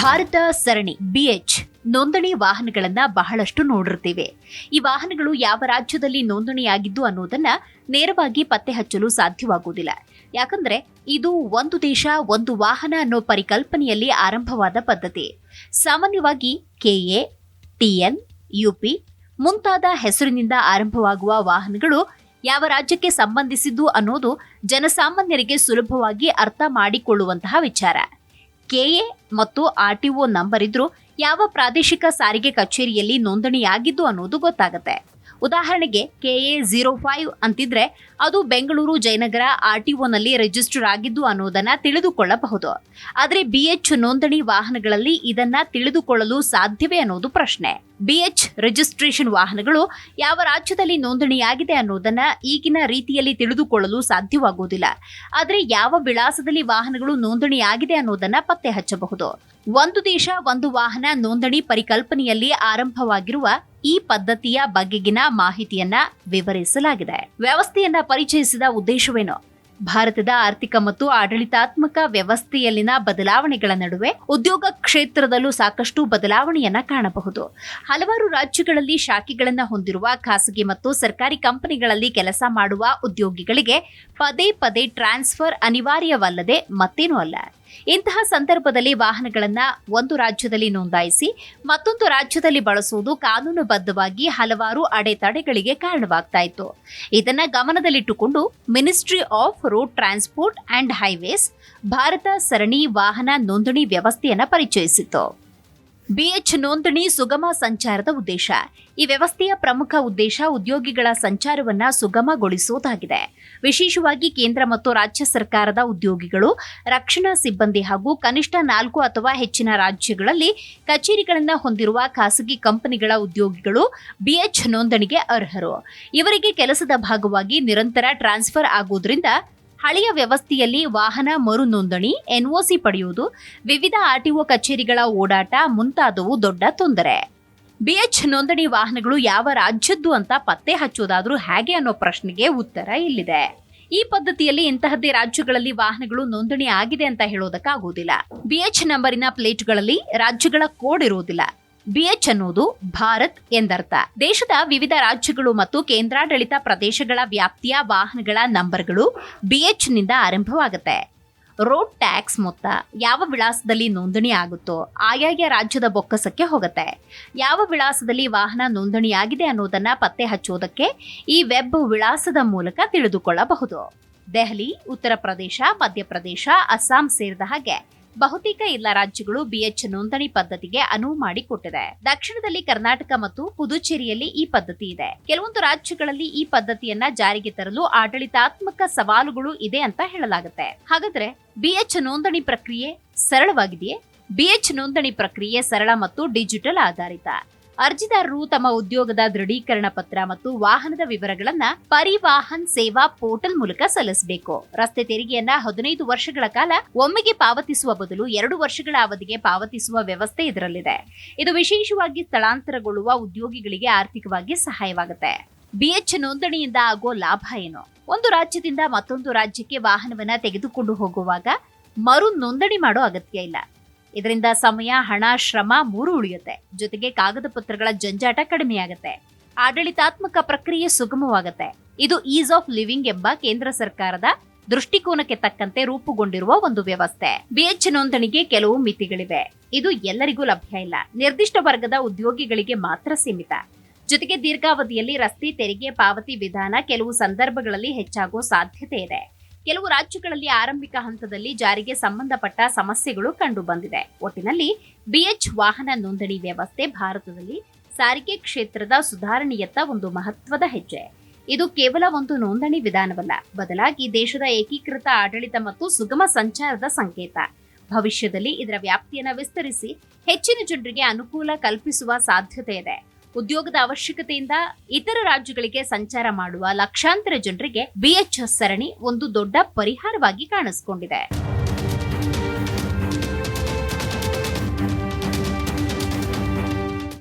ಭಾರತ ಸರಣಿ BH ನೋಂದಣಿ ವಾಹನಗಳನ್ನ ಬಹಳಷ್ಟು ನೋಡಿರ್ತೀವಿ. ಈ ವಾಹನಗಳು ಯಾವ ರಾಜ್ಯದಲ್ಲಿ ನೋಂದಣಿಯಾಗಿದ್ದು ಅನ್ನೋದನ್ನ ನೇರವಾಗಿ ಪತ್ತೆ ಹಚ್ಚಲು ಸಾಧ್ಯವಾಗುವುದಿಲ್ಲ. ಯಾಕಂದ್ರೆ ಇದು ಒಂದು ದೇಶ ಒಂದು ವಾಹನ ಅನ್ನೋ ಪರಿಕಲ್ಪನೆಯಲ್ಲಿ ಆರಂಭವಾದ ಪದ್ಧತಿ. ಸಾಮಾನ್ಯವಾಗಿ KA, TN, UP ಮುಂತಾದ ಹೆಸರಿನಿಂದ ಆರಂಭವಾಗುವ ವಾಹನಗಳು ಯಾವ ರಾಜ್ಯಕ್ಕೆ ಸಂಬಂಧಿಸಿದ್ದು ಅನ್ನೋದು ಜನಸಾಮಾನ್ಯರಿಗೆ ಸುಲಭವಾಗಿ ಅರ್ಥ ಮಾಡಿಕೊಳ್ಳುವಂತಹ ವಿಚಾರ. KA ಮತ್ತು RTO ನಂಬರ್ ಇದ್ರೂ ಯಾವ ಪ್ರಾದೇಶಿಕ ಸಾರಿಗೆ ಕಚೇರಿಯಲ್ಲಿ ನೋಂದಣಿಯಾಗಿದ್ದು ಅನ್ನೋದು ಗೊತ್ತಾಗುತ್ತೆ. ಉದಾಹರಣೆಗೆ KA 05 ಅಂತಿದ್ರೆ ಅದು ಬೆಂಗಳೂರು ಜಯನಗರ RTOನಲ್ಲಿ ರಿಜಿಸ್ಟರ್ ಆಗಿದ್ದು ಅನ್ನೋದನ್ನ ತಿಳಿದುಕೊಳ್ಳಬಹುದು. ಆದರೆ BH ನೋಂದಣಿ ವಾಹನಗಳಲ್ಲಿ ಇದನ್ನ ತಿಳಿದುಕೊಳ್ಳಲು ಸಾಧ್ಯವೇ ಅನ್ನೋದು ಪ್ರಶ್ನೆ. BH ರಿಜಿಸ್ಟ್ರೇಷನ್ ವಾಹನಗಳು ಯಾವ ರಾಜ್ಯದಲ್ಲಿ ನೋಂದಣಿಯಾಗಿದೆ ಅನ್ನೋದನ್ನ ಈಗಿನ ರೀತಿಯಲ್ಲಿ ತಿಳಿದುಕೊಳ್ಳಲು ಸಾಧ್ಯವಾಗುವುದಿಲ್ಲ. ಆದರೆ ಯಾವ ವಿಳಾಸದಲ್ಲಿ ವಾಹನಗಳು ನೋಂದಣಿಯಾಗಿದೆ ಅನ್ನೋದನ್ನ ಪತ್ತೆ ಹಚ್ಚಬಹುದು. ಒಂದು ದೇಶ ಒಂದು ವಾಹನ ನೋಂದಣಿ ಪರಿಕಲ್ಪನೆಯಲ್ಲಿ ಆರಂಭವಾಗಿರುವ ಈ ಪದ್ಧತಿಯ ಬಗೆಗಿನ ಮಾಹಿತಿಯನ್ನ ವಿವರಿಸಲಾಗಿದೆ. ವ್ಯವಸ್ಥೆಯನ್ನ ಪರಿಚಯಿಸಿದ ಉದ್ದೇಶವೇನು? ಭಾರತದ ಆರ್ಥಿಕ ಮತ್ತು ಆಡಳಿತಾತ್ಮಕ ವ್ಯವಸ್ಥೆಯಲ್ಲಿನ ಬದಲಾವಣೆಗಳ ನಡುವೆ ಉದ್ಯೋಗ ಕ್ಷೇತ್ರದಲ್ಲೂ ಸಾಕಷ್ಟು ಬದಲಾವಣೆಯನ್ನ ಕಾಣಬಹುದು. ಹಲವಾರು ರಾಜ್ಯಗಳಲ್ಲಿ ಶಾಖೆಗಳನ್ನು ಹೊಂದಿರುವ ಖಾಸಗಿ ಮತ್ತು ಸರ್ಕಾರಿ ಕಂಪನಿಗಳಲ್ಲಿ ಕೆಲಸ ಮಾಡುವ ಉದ್ಯೋಗಿಗಳಿಗೆ ಪದೇ ಪದೇ ಟ್ರಾನ್ಸ್ಫರ್ ಅನಿವಾರ್ಯವಲ್ಲದೆ ಮತ್ತೇನೂ ಅಲ್ಲ. ಇಂತಹ ಸಂದರ್ಭದಲ್ಲಿ ವಾಹನಗಳನ್ನ ಒಂದು ರಾಜ್ಯದಲ್ಲಿ ನೋಂದಾಯಿಸಿ ಮತ್ತೊಂದು ರಾಜ್ಯದಲ್ಲಿ ಬಳಸುವುದು ಕಾನೂನುಬದ್ಧವಾಗಿ ಹಲವಾರು ಅಡೆತಡೆಗಳಿಗೆ ಕಾರಣವಾಗ್ತಾ ಇತ್ತು. ಇದನ್ನ ಗಮನದಲ್ಲಿಟ್ಟುಕೊಂಡು ministry of road transport and highways Bharat ಸರಣಿ ವಾಹನ ನೋಂದಣಿ ವ್ಯವಸ್ಥೆಯನ್ನ ಪರಿಚಯಿಸಿತು. BH ನೋಂದಣಿ ಸುಗಮ ಸಂಚಾರದ ಉದ್ದೇಶ. ಈ ವ್ಯವಸ್ಥೆಯ ಪ್ರಮುಖ ಉದ್ದೇಶ ಉದ್ಯೋಗಿಗಳ ಸಂಚಾರವನ್ನ ಸುಗಮಗೊಳಿಸುವುದಾಗಿದೆ. ವಿಶೇಷವಾಗಿ ಕೇಂದ್ರ ಮತ್ತು ರಾಜ್ಯ ಸರ್ಕಾರದ ಉದ್ಯೋಗಿಗಳು, ರಕ್ಷಣಾ ಸಿಬ್ಬಂದಿ ಹಾಗೂ ಕನಿಷ್ಠ 4 ಅಥವಾ ಹೆಚ್ಚಿನ ರಾಜ್ಯಗಳಲ್ಲಿ ಕಚೇರಿಗಳನ್ನು ಹೊಂದಿರುವ ಖಾಸಗಿ ಕಂಪನಿಗಳ ಉದ್ಯೋಗಿಗಳು BH ನೋಂದಣಿಗೆ ಅರ್ಹರು. ಇವರಿಗೆ ಕೆಲಸದ ಭಾಗವಾಗಿ ನಿರಂತರ ಟ್ರಾನ್ಸ್ಫರ್ ಆಗುವುದರಿಂದ ಹಳೆಯ ವ್ಯವಸ್ಥೆಯಲ್ಲಿ ವಾಹನ ಮರು ನೋಂದಣಿ, NOC ಪಡೆಯುವುದು, ವಿವಿಧ RTO ಕಚೇರಿಗಳ ಓಡಾಟ ಮುಂತಾದವು ದೊಡ್ಡ ತೊಂದರೆ. BH ನೋಂದಣಿ ವಾಹನಗಳು ಯಾವ ರಾಜ್ಯದ್ದು ಅಂತ ಪತ್ತೆ ಹಚ್ಚೋದಾದ್ರೂ ಹೇಗೆ ಅನ್ನೋ ಪ್ರಶ್ನೆಗೆ ಉತ್ತರ ಇಲ್ಲಿದೆ. ಈ ಪದ್ಧತಿಯಲ್ಲಿ ಇಂತಹದ್ದೇ ರಾಜ್ಯಗಳಲ್ಲಿ ವಾಹನಗಳು ನೋಂದಣಿ ಆಗಿದೆ ಅಂತ ಹೇಳೋದಕ್ಕಾಗುವುದಿಲ್ಲ. BH ನಂಬರಿನ ಪ್ಲೇಟ್ಗಳಲ್ಲಿ ರಾಜ್ಯಗಳ ಕೋಡ್ ಇರುವುದಿಲ್ಲ. BH ಅನ್ನೋದು ಭಾರತ್ ಎಂದರ್ಥ. ದೇಶದ ವಿವಿಧ ರಾಜ್ಯಗಳು ಮತ್ತು ಕೇಂದ್ರಾಡಳಿತ ಪ್ರದೇಶಗಳ ವ್ಯಾಪ್ತಿಯ ವಾಹನಗಳ ನಂಬರ್ಗಳು BH ನಿಂದ ಆರಂಭವಾಗುತ್ತೆ. ರೋಡ್ ಟ್ಯಾಕ್ಸ್ ಮೊತ್ತ ಯಾವ ವಿಳಾಸದಲ್ಲಿ ನೋಂದಣಿ ಆಗುತ್ತೋ ಆಯಾಯ ರಾಜ್ಯದ ಬೊಕ್ಕಸಕ್ಕೆ ಹೋಗುತ್ತೆ. ಯಾವ ವಿಳಾಸದಲ್ಲಿ ವಾಹನ ನೋಂದಣಿಯಾಗಿದೆ ಅನ್ನೋದನ್ನ ಪತ್ತೆ ಹಚ್ಚೋದಕ್ಕೆ ಈ ವೆಬ್ ವಿಳಾಸದ ಮೂಲಕ ತಿಳಿದುಕೊಳ್ಳಬಹುದು. ದೆಹಲಿ, ಉತ್ತರ ಪ್ರದೇಶ, ಮಧ್ಯಪ್ರದೇಶ, ಅಸ್ಸಾಂ ಸೇರಿದ ಹಾಗೆ ಬಹುತೇಕ ಎಲ್ಲ ರಾಜ್ಯಗಳು BH ನೋಂದಣಿ ಪದ್ಧತಿಗೆ ಅನುವು ಮಾಡಿಕೊಟ್ಟಿದೆ. ದಕ್ಷಿಣದಲ್ಲಿ ಕರ್ನಾಟಕ ಮತ್ತು ಪುದುಚೇರಿಯಲ್ಲಿ ಈ ಪದ್ಧತಿ ಇದೆ. ಕೆಲವೊಂದು ರಾಜ್ಯಗಳಲ್ಲಿ ಈ ಪದ್ಧತಿಯನ್ನ ಜಾರಿಗೆ ತರಲು ಆಡಳಿತಾತ್ಮಕ ಸವಾಲುಗಳು ಇದೆ ಅಂತ ಹೇಳಲಾಗುತ್ತೆ. ಹಾಗಾದ್ರೆ BH ನೋಂದಣಿ ಪ್ರಕ್ರಿಯೆ ಸರಳವಾಗಿದೆಯೇ? BH ನೋಂದಣಿ ಪ್ರಕ್ರಿಯೆ ಸರಳ ಮತ್ತು ಡಿಜಿಟಲ್ ಆಧಾರಿತ. ಅರ್ಜಿದಾರರು ತಮ್ಮ ಉದ್ಯೋಗದ ದೃಢೀಕರಣ ಪತ್ರ ಮತ್ತು ವಾಹನದ ವಿವರಗಳನ್ನ ಪರಿವಾಹನ್ ಸೇವಾ ಪೋರ್ಟಲ್ ಮೂಲಕ ಸಲ್ಲಿಸಬೇಕು. ರಸ್ತೆ ತೆರಿಗೆಯನ್ನ 15 ವರ್ಷಗಳ ಕಾಲ ಒಮ್ಮೆಗೆ ಪಾವತಿಸುವ ಬದಲು 2 ವರ್ಷಗಳ ಅವಧಿಗೆ ಪಾವತಿಸುವ ವ್ಯವಸ್ಥೆ ಇದರಲ್ಲಿದೆ. ಇದು ವಿಶೇಷವಾಗಿ ಸ್ಥಳಾಂತರಗೊಳ್ಳುವ ಉದ್ಯೋಗಿಗಳಿಗೆ ಆರ್ಥಿಕವಾಗಿ ಸಹಾಯವಾಗುತ್ತೆ. BH ನೋಂದಣಿಯಿಂದ ಆಗೋ ಲಾಭ ಏನು? ಒಂದು ರಾಜ್ಯದಿಂದ ಮತ್ತೊಂದು ರಾಜ್ಯಕ್ಕೆ ವಾಹನವನ್ನ ತೆಗೆದುಕೊಂಡು ಹೋಗುವಾಗ ಮರು ನೋಂದಣಿ ಮಾಡೋ ಅಗತ್ಯ ಇಲ್ಲ. ಇದರಿಂದ ಸಮಯ, ಹಣ, ಶ್ರಮ 3 ಉಳಿಯುತ್ತೆ. ಜೊತೆಗೆ ಕಾಗದ ಪತ್ರಗಳ ಜಂಜಾಟ ಕಡಿಮೆಯಾಗುತ್ತೆ. ಆಡಳಿತಾತ್ಮಕ ಪ್ರಕ್ರಿಯೆ ಸುಗಮವಾಗುತ್ತೆ. ಇದು ಈಸ್ ಆಫ್ ಲಿವಿಂಗ್ ಎಂಬ ಕೇಂದ್ರ ಸರ್ಕಾರದ ದೃಷ್ಟಿಕೋನಕ್ಕೆ ತಕ್ಕಂತೆ ರೂಪುಗೊಂಡಿರುವ ಒಂದು ವ್ಯವಸ್ಥೆ. BH ನೋಂದಣಿಗೆ ಕೆಲವು ಮಿತಿಗಳಿವೆ. ಇದು ಎಲ್ಲರಿಗೂ ಲಭ್ಯ ಇಲ್ಲ. ನಿರ್ದಿಷ್ಟ ವರ್ಗದ ಉದ್ಯೋಗಿಗಳಿಗೆ ಮಾತ್ರ ಸೀಮಿತ. ಜೊತೆಗೆ ದೀರ್ಘಾವಧಿಯಲ್ಲಿ ರಸ್ತೆ ತೆರಿಗೆ ಪಾವತಿ ವಿಧಾನ ಕೆಲವು ಸಂದರ್ಭಗಳಲ್ಲಿ ಹೆಚ್ಚಾಗುವ ಸಾಧ್ಯತೆ ಇದೆ. ಕೆಲವು ರಾಜ್ಯಗಳಲ್ಲಿ ಆರಂಭಿಕ ಹಂತದಲ್ಲಿ ಜಾರಿಗೆ ಸಂಬಂಧಪಟ್ಟ ಸಮಸ್ಯೆಗಳು ಕಂಡು ಬಂದಿದೆ. ಒಟ್ಟಿನಲ್ಲಿ BH ವಾಹನ ನೋಂದಣಿ ವ್ಯವಸ್ಥೆ ಭಾರತದಲ್ಲಿ ಸಾರಿಗೆ ಕ್ಷೇತ್ರದ ಸುಧಾರಣೆಯತ್ತ ಒಂದು ಮಹತ್ವದ ಹೆಜ್ಜೆ. ಇದು ಕೇವಲ ಒಂದು ನೋಂದಣಿ ವಿಧಾನವಲ್ಲ, ಬದಲಾಗಿ ದೇಶದ ಏಕೀಕೃತ ಆಡಳಿತ ಮತ್ತು ಸುಗಮ ಸಂಚಾರದ ಸಂಕೇತ. ಭವಿಷ್ಯದಲ್ಲಿ ಇದರ ವ್ಯಾಪ್ತಿಯನ್ನು ವಿಸ್ತರಿಸಿ ಹೆಚ್ಚಿನ ಜನರಿಗೆ ಅನುಕೂಲ ಕಲ್ಪಿಸುವ ಸಾಧ್ಯತೆ ಇದೆ. ಉದ್ಯೋಗದ ಅವಶ್ಯಕತೆಯಿಂದ ಇತರ ರಾಜ್ಯಗಳಿಗೆ ಸಂಚಾರ ಮಾಡುವ ಲಕ್ಷಾಂತರ ಜನರಿಗೆ BH ಸರಣಿ ಒಂದು ದೊಡ್ಡ ಪರಿಹಾರವಾಗಿ ಕಾಣಿಸಿಕೊಂಡಿದೆ.